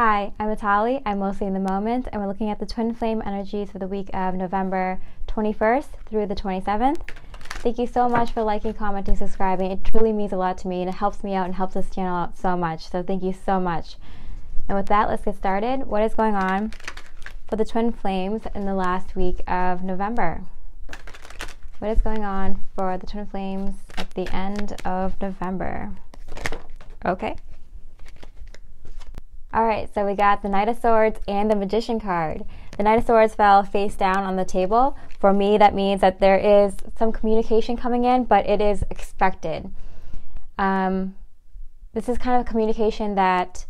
Hi, I'm Mitali. I'm mostly in the moment, and we're looking at the twin flame energies for the week of November 21st through the 27th. Thank you so much for liking, commenting, subscribing. It truly means a lot to me, and it helps me out and helps this channel out so much. So thank you so much. And with that, let's get started. What is going on for the twin flames in the last week of November? What is going on for the twin flames at the end of November? Okay. Alright, so we got the Knight of Swords and the Magician card. The Knight of Swords fell face down on the table. For me, that means that there is some communication coming in, but it is expected. This is kind of communication that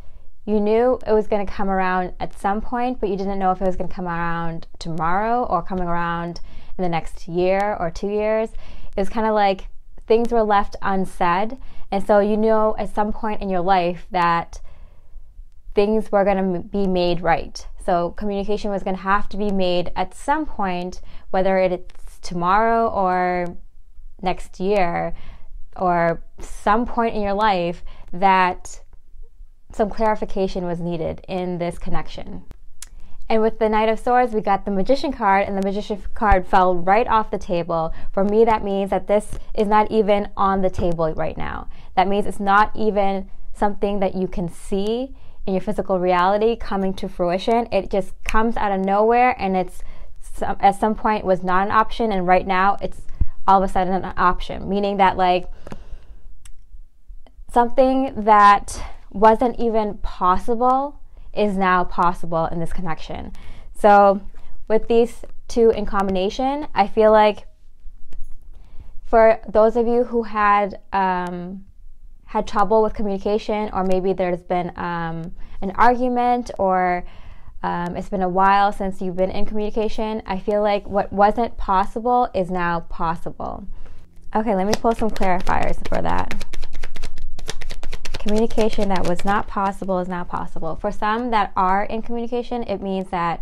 you knew it was going to come around at some point, but you didn't know if it was going to come around tomorrow or coming around in the next year or 2 years. It was kind of like things were left unsaid, and so you know at some point in your life that things were going to be made right. So communication was going to have to be made at some point, whether it's tomorrow or next year or some point in your life, that some clarification was needed in this connection. And with the Knight of Swords, we got the Magician card, and the Magician card fell right off the table. For me, that means that this is not even on the table right now. That means it's not even something that you can see in your physical reality coming to fruition. It just comes out of nowhere, and it's at some point was not an option, and right now it's all of a sudden an option, meaning that like something that wasn't even possible is now possible in this connection. So with these two in combination, I feel like for those of you who had trouble with communication, or maybe there's been an argument, or it's been a while since you've been in communication, I feel like what wasn't possible is now possible. Okay, let me pull some clarifiers for that. Communication that was not possible is now possible. For some that are in communication, it means that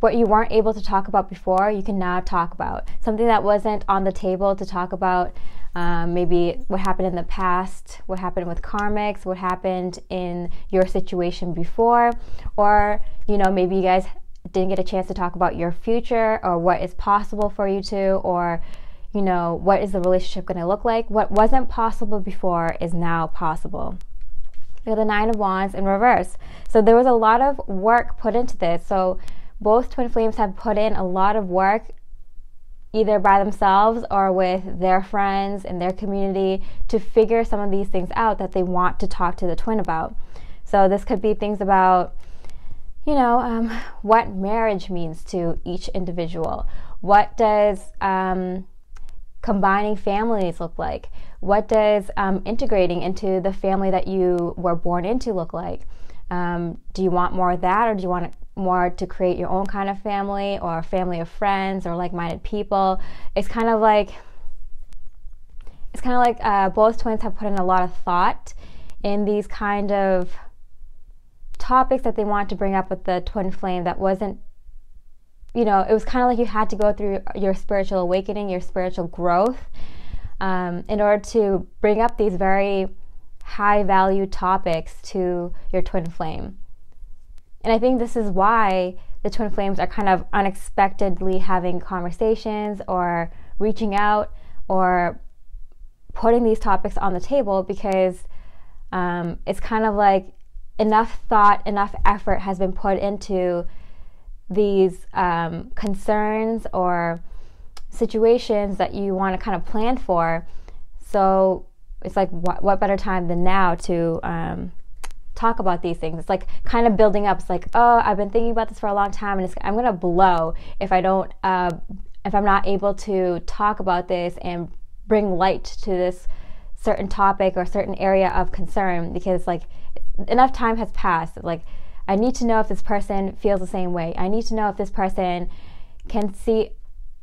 what you weren't able to talk about before, you can now talk about. Something that wasn't on the table to talk about, maybe what happened in the past, what happened with karmics, what happened in your situation before, or, you know, maybe you guys didn't get a chance to talk about your future, or what is possible for you to, or, you know, what is the relationship going to look like. What wasn't possible before is now possible. We have the Nine of Wands in reverse. So there was a lot of work put into this. So both twin flames have put in a lot of work, either by themselves or with their friends and their community, to figure some of these things out that they want to talk to the twin about. So this could be things about, you know, what marriage means to each individual. What does combining families look like? What does integrating into the family that you were born into look like? Do you want more of that, or do you want more to create your own kind of family, or a family of friends or like-minded people? It's kind of like both twins have put in a lot of thought in these kind of topics that they want to bring up with the twin flame. That wasn't, you know, it was kind of like you had to go through your spiritual awakening, your spiritual growth, in order to bring up these very high value topics to your twin flame. And I think this is why the twin flames are kind of unexpectedly having conversations or reaching out or putting these topics on the table, because it's kind of like enough thought, enough effort has been put into these concerns or situations that you want to kind of plan for. So it's like, what better time than now to talk about these things? It's like kind of building up. It's like, oh, I've been thinking about this for a long time, and I'm going to blow if I don't, if I'm not able to talk about this and bring light to this certain topic or certain area of concern, because like enough time has passed. Like, I need to know if this person feels the same way. I need to know if this person can see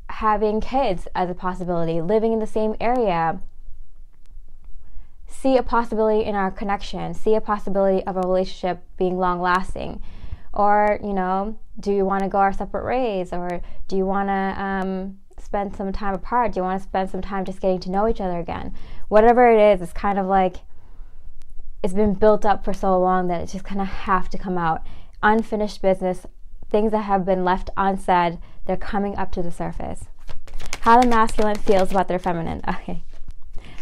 having kids as a possibility, living in the same area, see a possibility in our connection, see a possibility of a relationship being long-lasting. Or, you know, do you want to go our separate ways, or do you want to spend some time apart? Do you want to spend some time just getting to know each other again? Whatever it is, it's kind of like it's been built up for so long that it just kind of have to come out. Unfinished business, things that have been left unsaid, they're coming up to the surface. How the masculine feels about their feminine. Okay.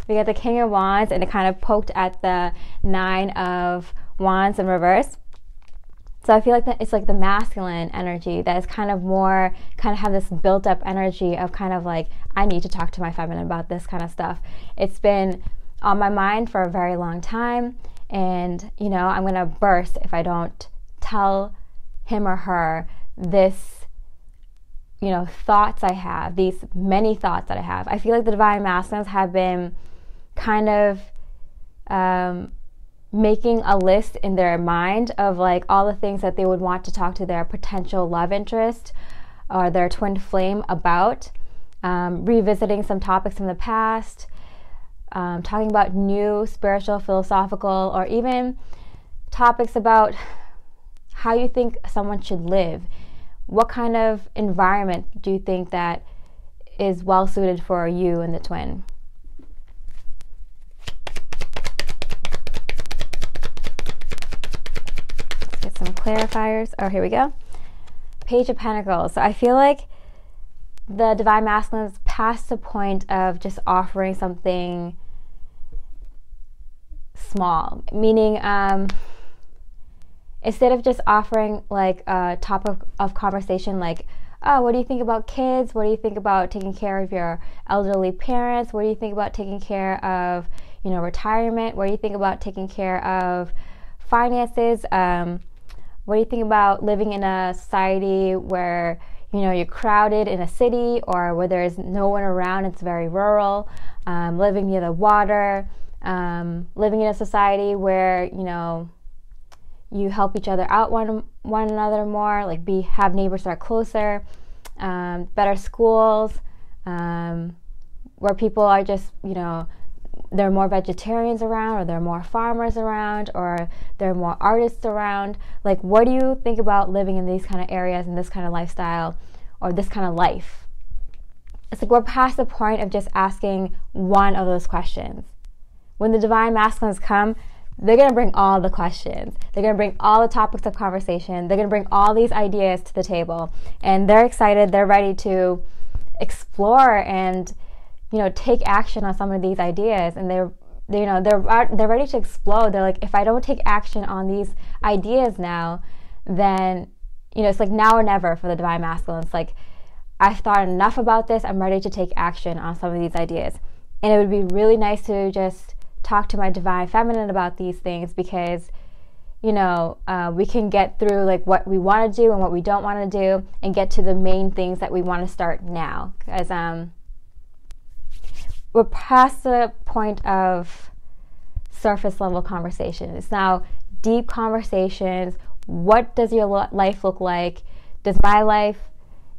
We got the King of Wands, and it kind of poked at the Nine of Wands in reverse. So I feel like that it's like the masculine energy that is kind of more, kind of have this built up energy of kind of like, I need to talk to my feminine about this kind of stuff. It's been on my mind for a very long time, and you know, I'm gonna burst if I don't tell him or her this, you know, thoughts I have, these many thoughts that I have. I feel like the divine masculines have been kind of making a list in their mind of like all the things that they would want to talk to their potential love interest or their twin flame about, revisiting some topics from the past, talking about new spiritual, philosophical, or even topics about how you think someone should live. What kind of environment do you think that is well suited for you and the twin? Some clarifiers. Oh, here we go. Page of Pentacles. So I feel like the divine masculine is past the point of just offering something small, meaning instead of just offering like a topic of conversation like, oh, what do you think about kids? What do you think about taking care of your elderly parents? What do you think about taking care of, you know, retirement? What do you think about taking care of finances? What do you think about living in a society where, you know, you're crowded in a city, or where there's no one around, it's very rural, living near the water, living in a society where, you know, you help each other out one another more, like have neighbors that are closer, better schools, where people are just, you know, there are more vegetarians around, or there are more farmers around, or there are more artists around. Like, what do you think about living in these kind of areas and this kind of lifestyle, or this kind of life? It's like we're past the point of just asking one of those questions. When the divine masculines come, they're going to bring all the questions. They're going to bring all the topics of conversation. They're going to bring all these ideas to the table, and they're excited. They're ready to explore and, you know, take action on some of these ideas, and they're ready to explode. They're like, if I don't take action on these ideas now, then, you know, it's like now or never for the divine masculine. It's like, I've thought enough about this. I'm ready to take action on some of these ideas. And it would be really nice to just talk to my divine feminine about these things, because, you know, we can get through like what we want to do and what we don't want to do, and get to the main things that we want to start now. Because we're past the point of surface level conversation. It's now deep conversations. What does your life look like? Does my life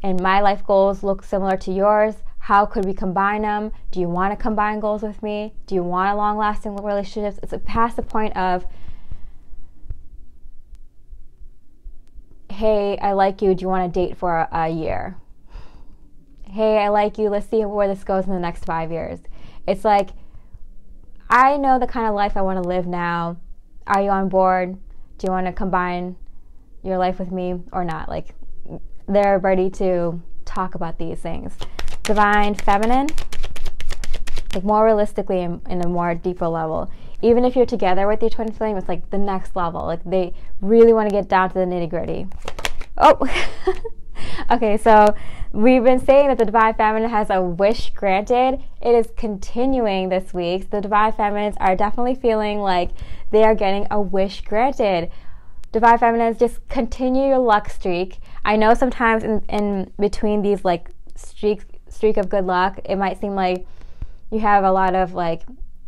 and my life goals look similar to yours? How could we combine them? Do you want to combine goals with me? Do you want a long-lasting relationships? It's past the point of, hey, I like you. Do you want to date for a year? Hey, I like you. Let's see where this goes in the next 5 years. It's like, I know the kind of life I want to live now. Are you on board? Do you want to combine your life with me or not? Like, they're ready to talk about these things. Divine feminine, like more realistically in a more deeper level. Even if you're together with your twin flame, it's like the next level. Like, they really want to get down to the nitty gritty. Oh, okay, so we've been saying that the divine feminine has a wish granted. It is continuing this week. The divine feminines are definitely feeling like they are getting a wish granted. Divine feminines, just continue your luck streak. I know sometimes in between these like streak of good luck, it might seem like you have a lot of like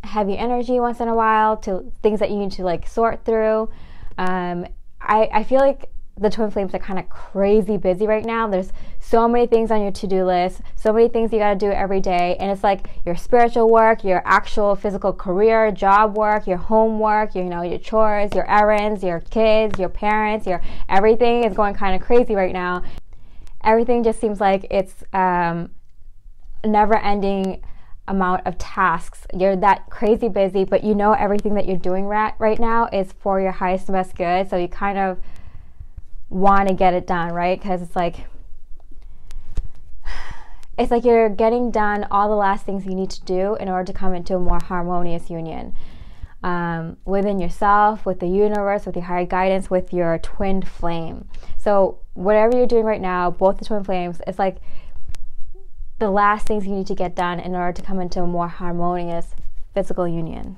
heavy energy once in a while, to things that you need to like sort through. I feel like the twin flames are kind of crazy busy right now. There's so many things on your to-do list, so many things you got to do every day, and it's like your spiritual work, your actual physical career, job work, your homework, your chores, your errands, your kids, your parents, your everything is going kind of crazy right now. Everything just seems like it's never-ending amount of tasks. You're that crazy busy, but you know everything that you're doing right now is for your highest and best good. So you kind of want to get it done, right? Because it's like you're getting done all the last things you need to do in order to come into a more harmonious union within yourself, with the universe, with your higher guidance, with your twin flame. So whatever you're doing right now, both the twin flames, it's like the last things you need to get done in order to come into a more harmonious physical union.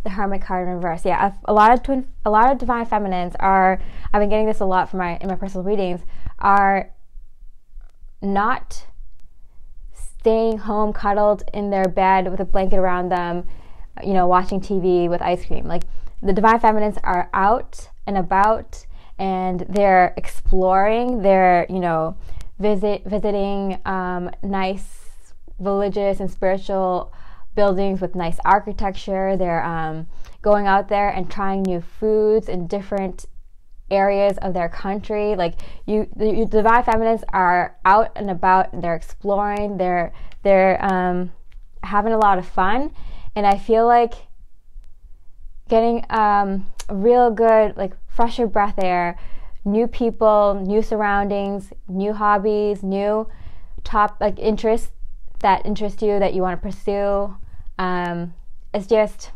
The Hermit card in reverse. Yeah, a lot of divine feminines are, I've been getting this a lot from in my personal readings, are not staying home cuddled in their bed with a blanket around them, you know, watching TV with ice cream. Like, the divine feminines are out and about, and they're exploring, they're, you know, visiting nice religious and spiritual buildings with nice architecture. They're going out there and trying new foods in different areas of their country. Like, the divine feminines are out and about, they're exploring, they're having a lot of fun. And I feel like getting real good, like, fresher breath air, new people, new surroundings, new hobbies, new interests that interest you, that you want to pursue. It's just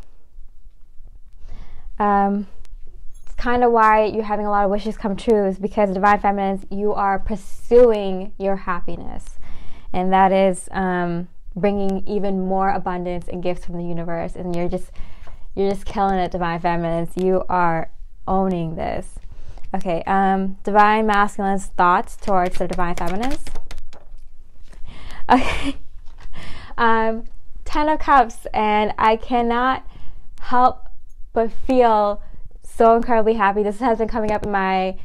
it's kind of why you're having a lot of wishes come true, is because divine feminines, you are pursuing your happiness, and that is bringing even more abundance and gifts from the universe. And you're just killing it, divine feminines. You are owning this. Okay, divine masculines' thoughts towards their divine feminines. Okay, 10 of Cups, and I cannot help but feel so incredibly happy. This has been coming up in my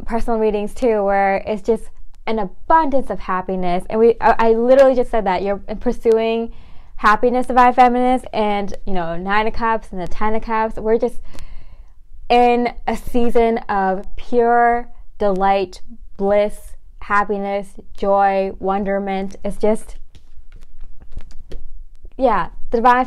personal readings too, where it's just an abundance of happiness. And I literally just said that you're pursuing happiness, divine feminines, and, you know, 9 of Cups and the 10 of Cups. We're just in a season of pure delight, bliss, happiness, joy, wonderment. It's just, yeah, the divine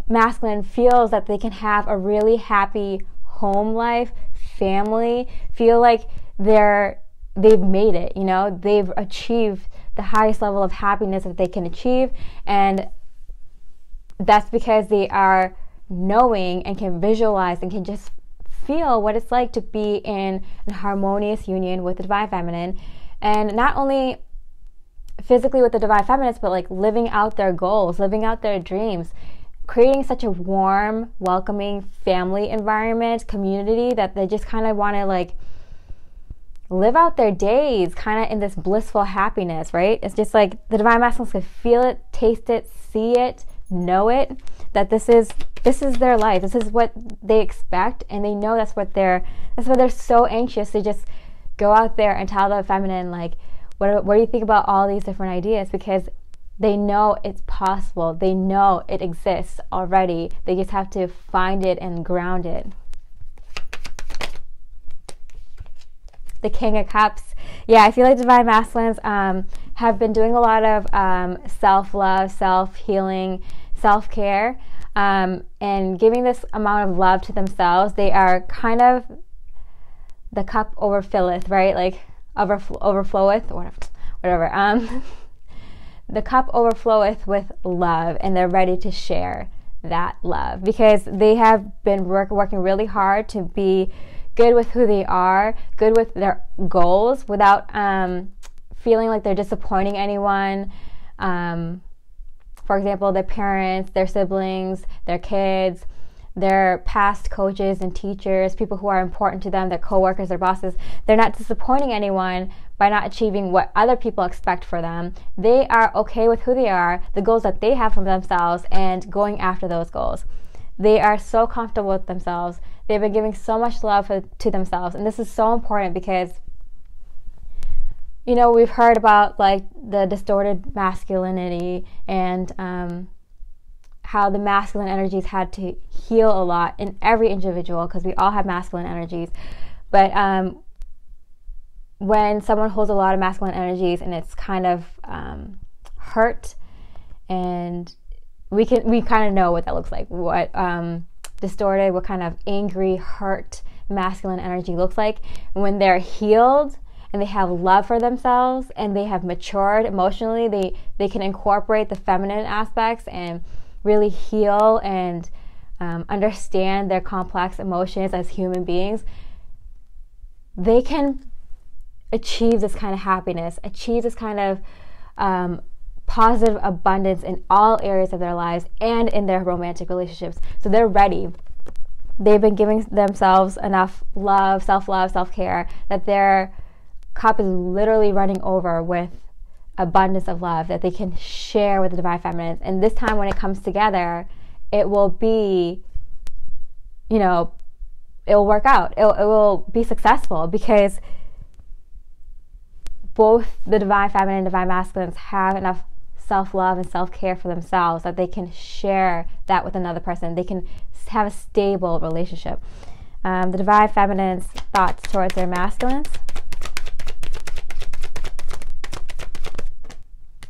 masculine feels that they can have a really happy home life, family, feel like they've made it, you know, they've achieved the highest level of happiness that they can achieve. And that's because they are knowing and can visualize and can just feel what it's like to be in a harmonious union with the divine feminine, and not only physically with the divine feminines, but like living out their goals, living out their dreams, creating such a warm, welcoming family environment, community, that they just kind of want to like live out their days kind of in this blissful happiness, right? It's just like the divine masculines can feel it, taste it, see it, know it, that this is their life. This is what they expect, and they know that's why they're so anxious to just go out there and tell the feminine, like, what do you think about all these different ideas? Because they know it's possible. They know it exists already. They just have to find it and ground it. The King of Cups. Yeah, I feel like divine masculines have been doing a lot of self-love, self-healing, self-care, and giving this amount of love to themselves. They are kind of, the cup overfilleth, right? Like overfloweth, whatever. The cup overfloweth with love, and they're ready to share that love because they have been working really hard to be good with who they are, good with their goals, without feeling like they're disappointing anyone. For example, their parents, their siblings, their kids, their past coaches and teachers, people who are important to them, their coworkers, their bosses. They're not disappointing anyone by not achieving what other people expect for them. They are okay with who they are, the goals that they have for themselves, and going after those goals. They are so comfortable with themselves. They've been giving so much love to themselves. And this is so important because, you know, we've heard about like the distorted masculinity and how the masculine energies had to heal a lot in every individual, because we all have masculine energies. But when someone holds a lot of masculine energies and it's kind of hurt, and we kind of know what that looks like, what distorted, what kind of angry, hurt, masculine energy looks like. When they're healed and they have love for themselves and they have matured emotionally, they can incorporate the feminine aspects and really heal and understand their complex emotions as human beings. They can achieve this kind of happiness, achieve this kind of positive abundance in all areas of their lives and in their romantic relationships. So they're ready. They've been giving themselves enough love, self-care, that their cup is literally running over with abundance of love that they can share with the divine feminine. And this time when it comes together, it will be, it will work out. It will be successful, because both the divine feminine and divine masculines have enough self-love and self-care for themselves that they can share that with another person. They can have a stable relationship. The divine feminine's thoughts towards their masculines.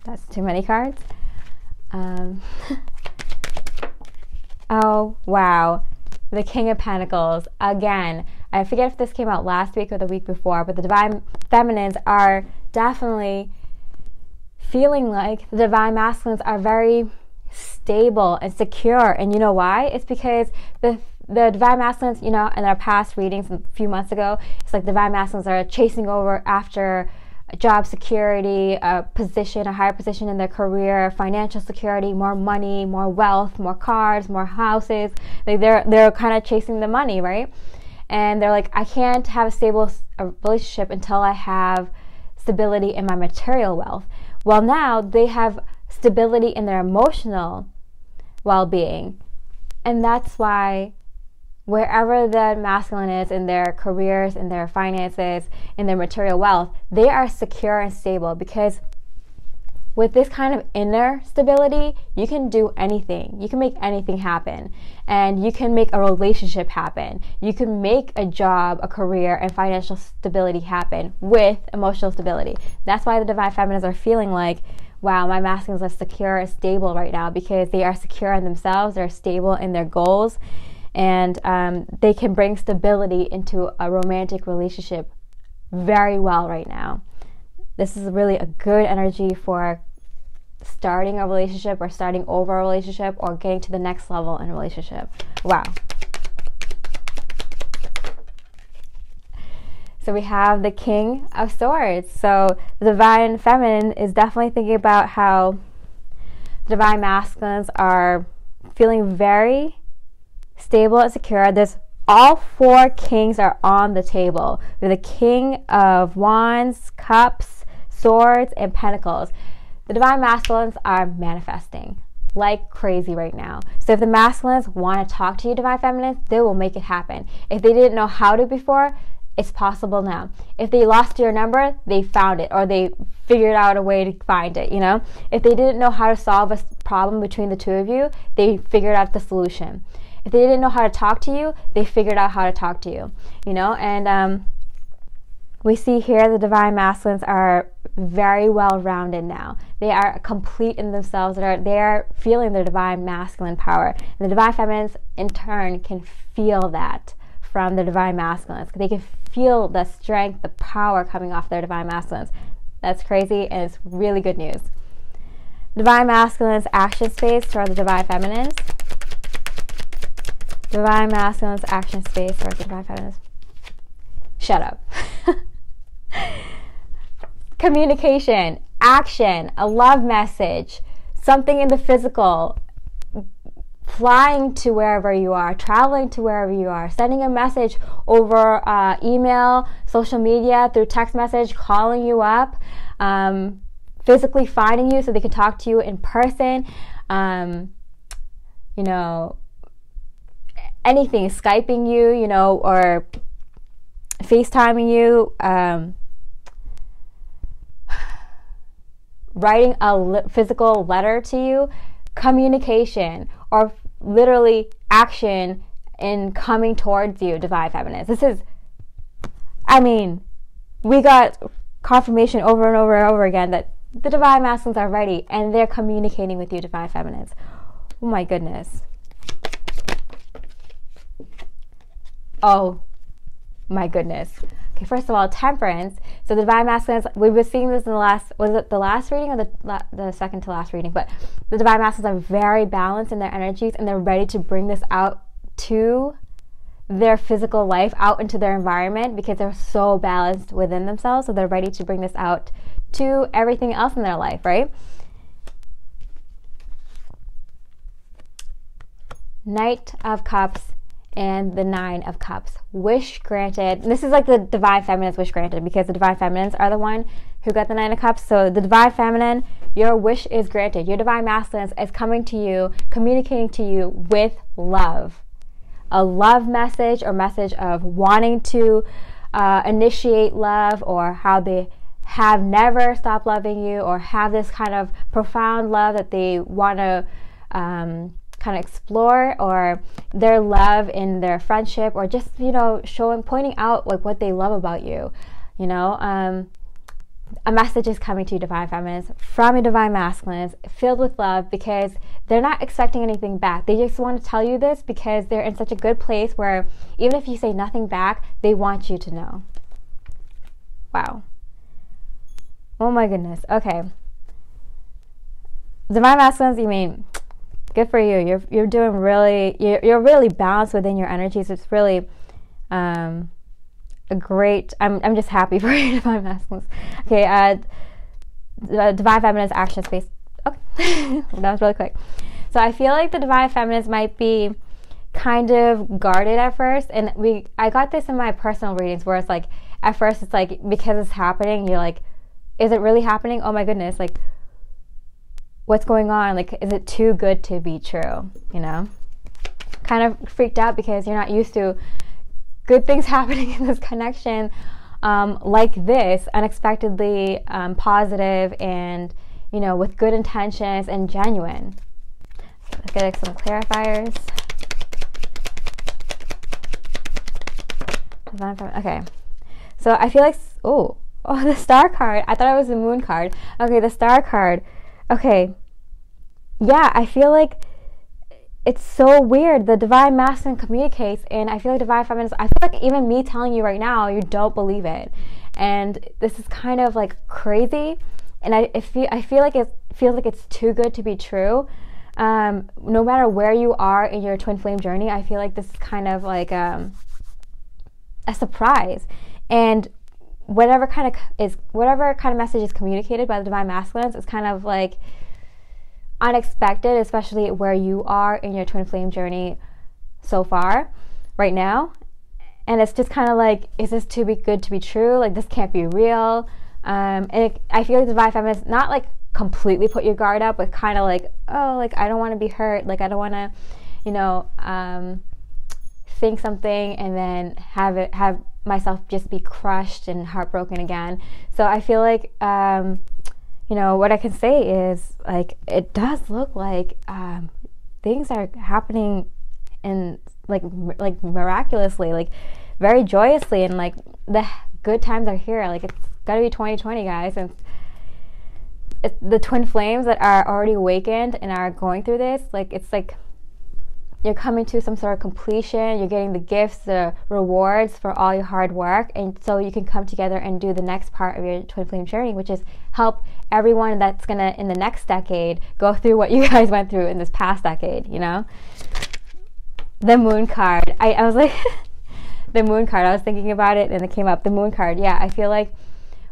That's too many cards. Oh, wow. The King of Pentacles. Again, I forget if this came out last week or the week before, but the divine feminines are definitely feeling like the divine masculines are very stable and secure. And you know why? It's because the divine masculines, in our past readings a few months ago, it's like divine masculines are chasing over after job security, a higher position in their career, financial security, more money, more wealth, more cars, more houses. Like they're kind of chasing the money, right? And they're like, I can't have a stable relationship until I have stability in my material wealth. Well, now they have stability in their emotional well-being. And that's why wherever the masculine is in their careers, in their finances, in their material wealth, they are secure and stable, because with this kind of inner stability, you can do anything. You can make anything happen. And you can make a relationship happen. You can make a job, a career, and financial stability happen with emotional stability. That's why the divine feminines are feeling like, wow, my masculines are secure and stable right now, because they are secure in themselves, they're stable in their goals, and they can bring stability into a romantic relationship very well right now. This is really a good energy for starting a relationship or starting over a relationship or getting to the next level in a relationship. Wow. So we have the King of Swords. So the divine feminine is definitely thinking about how the divine masculines are feeling very stable and secure. There's all four kings are on the table. We have the King of Wands, Cups, Swords, and Pentacles. The divine masculines are manifesting like crazy right now. So if the masculines want to talk to you, divine feminines, they will make it happen. If they didn't know how to before, it's possible now. If they lost your number, they found it, or they figured out a way to find it, If they didn't know how to solve a problem between the two of you, they figured out the solution. If they didn't know how to talk to you, they figured out how to talk to you, And we see here the divine masculines are very well-rounded now. They are complete in themselves. They are feeling their divine masculine power. And the divine feminines, in turn, can feel that from the divine masculines. They can feel the strength, the power coming off their divine masculines. That's crazy, and it's really good news. Divine masculines action space for the divine feminines. Divine masculines action space for the divine feminines. Shut up. Communication, action, a love message, something in the physical, flying to wherever you are, traveling to wherever you are, sending a message over email, social media, through text message, calling you up, physically finding you so they can talk to you in person, anything, Skyping you, or FaceTiming you, writing a physical letter to you, communication, or literally action in coming towards you, divine feminines. This is, we got confirmation over and over and over again that the divine masculines are ready and they're communicating with you, divine feminines. Oh my goodness. Oh my goodness. Okay, first of all, temperance. So the divine masculines, we were seeing this in the last, was it the last reading or the second to last reading? But the divine masculines are very balanced in their energies and they're ready to bring this out to their physical life, out into their environment, because they're so balanced within themselves. So they're ready to bring this out to everything else in their life, right? Knight of Cups and the Nine of Cups. Wish granted. And this is like the divine feminines wish granted, because the divine feminines are the one who got the Nine of Cups. So the divine feminine, your wish is granted. Your divine masculine is coming to you, communicating to you with love. A love message, or message of wanting to initiate love, or how they have never stopped loving you, or have this kind of profound love that they want to kind of explore, or their love in their friendship, or just, you know, pointing out like what they love about you, you know. A message is coming to you, divine feminines, from your divine masculines, filled with love, because they're not expecting anything back. They just want to tell you this because they're in such a good place where even if you say nothing back, they want you to know. Wow. Oh my goodness. Okay. Divine masculines, you mean, good for you. You're doing really, you're really balanced within your energies. It's really a great, I'm just happy for you, divine masculines. Okay, divine feminines action space. Okay, that was really quick. So I feel like the divine feminines might be kind of guarded at first, and I got this in my personal readings where it's like, at first it's like, because it's happening, you're like, is it really happening? Oh my goodness, like, what's going on? Like, is it too good to be true? You know, kind of freaked out because you're not used to good things happening in this connection, like this, unexpectedly positive, and, you know, with good intentions and genuine. Let's get some clarifiers. Okay, so I feel like, oh, the star card. I thought it was the moon card. Okay, the star card. Okay, yeah, I feel like it's so weird. The divine masculine communicates, and I feel like divine feminine, I feel like even me telling you right now, you don't believe it. And this is kind of like crazy, and I feel like it feels like it's too good to be true. No matter where you are in your twin flame journey, I feel like this is kind of like a surprise. And whatever kind of message is communicated by the divine masculines is kind of like unexpected, especially where you are in your twin flame journey so far right now. And it's just kind of like, is this too good to be true? Like, this can't be real. I feel like the divine feminine is not like completely put your guard up, but kind of like, oh, like, I don't want to be hurt. Like, I don't want to, you know, think something and then have myself just be crushed and heartbroken again. So I feel like, you know, what I can say is, like, it does look like things are happening in like miraculously, like very joyously, and like the good times are here. Like, it's gotta be 2020, guys, and it's the twin flames that are already awakened and are going through this. Like, it's like you're coming to some sort of completion. You're getting the gifts, the rewards for all your hard work, and so you can come together and do the next part of your twin flame journey, which is help everyone that's gonna, in the next decade, go through what you guys went through in this past decade, you know? The moon card. I was like, the moon card, I was thinking about it and it came up. The moon card, yeah, I feel like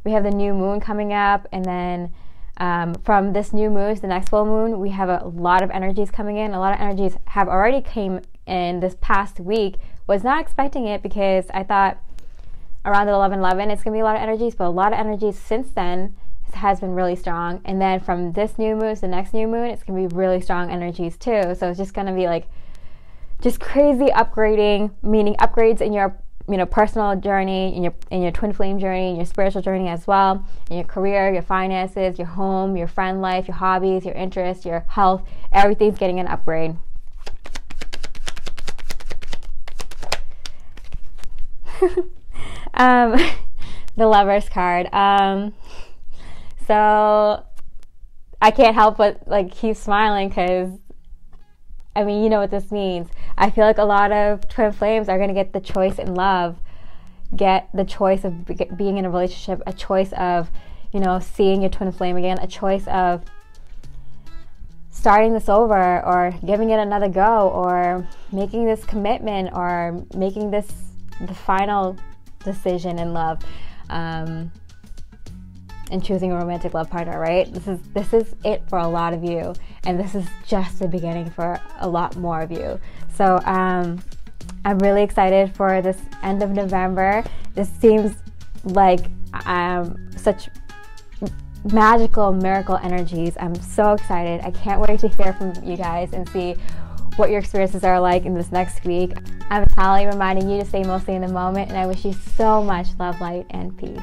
we have the new moon coming up, and then from this new moon to the next full moon, we have a lot of energies coming in. A lot of energies have already came in this past week. Was not expecting it, because I thought around the 11/11 it's going to be a lot of energies, but a lot of energies since then has been really strong. And then from this new moon to the next new moon, it's going to be really strong energies too. So it's just going to be like just crazy upgrading, meaning upgrades in your, you know, personal journey, in your twin flame journey, in your spiritual journey as well, in your career, your finances, your home, your friend life, your hobbies, your interests, your health. Everything's getting an upgrade. The Lover's card. So I can't help but like keep smiling because, I mean, you know what this means. I feel like a lot of twin flames are going to get the choice in love, get the choice of being in a relationship, a choice of, you know, seeing your twin flame again, a choice of starting this over or giving it another go or making this commitment or making this the final decision in love, and choosing a romantic love partner, right? This is it for a lot of you, and this is just the beginning for a lot more of you. So I'm really excited for this end of November. This seems like such magical miracle energies. I'm so excited. I can't wait to hear from you guys and see what your experiences are like in this next week. I'm Mitali, reminding you to stay mostly in the moment, and I wish you so much love, light, and peace.